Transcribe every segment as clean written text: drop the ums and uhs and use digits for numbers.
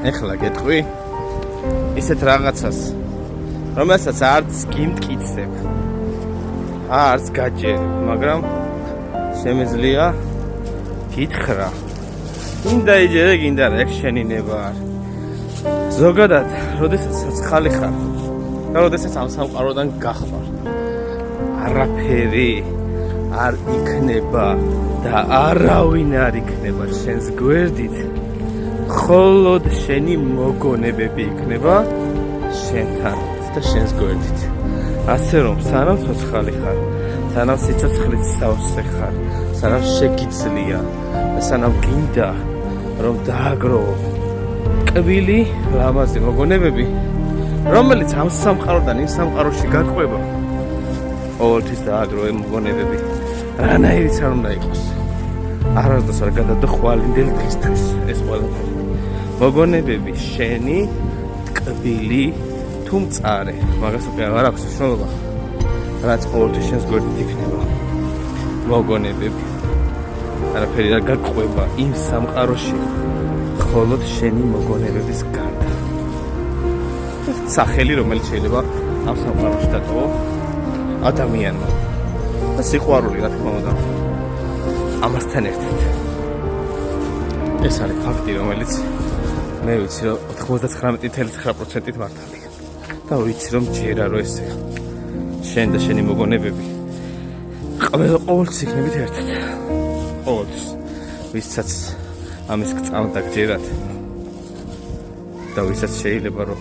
ეხლა გეტყვი ისეთ რაღაცას, რომელსაც არც გიმტკიცებ, არც გაჯერებ, მაგრამ შემეძლია გითხრა. გინდა იჯერე, გინდა რა, ეგ შენი ნება არ. ზოგადად, როდესაც ცოცხალი ხარ და როდესაც ამ სამყაროდან გახვალ, არაფერი არ იქნება და არავინ არ იქნება შენს გვერდით, მხოლოდ შენი მოგონებები იქნება შენთან და შენს გვერდით. ასე რომ სანამ ცოცხალი ხარ, სანამ სიცოცხლით სავსე ხარ, სანამ შეგიძლია და სანამ გინდა რომ დააგროვო კბილი ლამაზი მოგონებები, რომელიც ამ სამყაროდან იმ სამყაროში გაყვება, ყოველთვის დააგროვე მოგონებები, რანაირიც არ უნდა იყოს. არასდროს არ გადადხვალინდელ დღისთვის ეს ყველაფერი. მოგონებები შენი კბილი თუ მწარე, მაგას უკვე აღარ აქვს მნიშვნელობა, რაც ყოველთვის შენს გვერდით იქნება. მოგონებები არაფერი არ გაყვება იმ სამყაროში, მხოლოდ შენი მოგონებების გარდა. სახელი, რომელიც შეიძლება ამ სამყაროში დატოვო ადამიანმა და სიყვარული, რა თქმა უნდა, ამასთან ერთად. ეს არის ფაქტი, რომელიც მე ვიცი, რომ 99.9%-ით მართალია. და ვიცი, რომ ჯერა რო ესეა. შენ და შენი მოგონებები ყოველთვის იქნებით ერთად. ყოველთვის. ვისაც ამის გწამდა გჯერათ და ვისაც შეიძლება რომ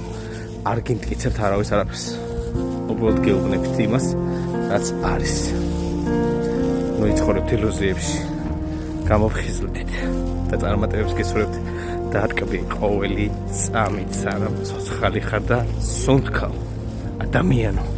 არ გიმტკიცებთ არავის არაფერს. უბრალოდ გეუბნებით იმას, რაც არის. ნუ იცხოვრებთ ილუზიებში, გამოფხიზლდით და წარმატებებს გესურვებთ დატკბი ყოველი წამით, სანამ ცოცხალი ხარ და სუნთქავ ადამიანო.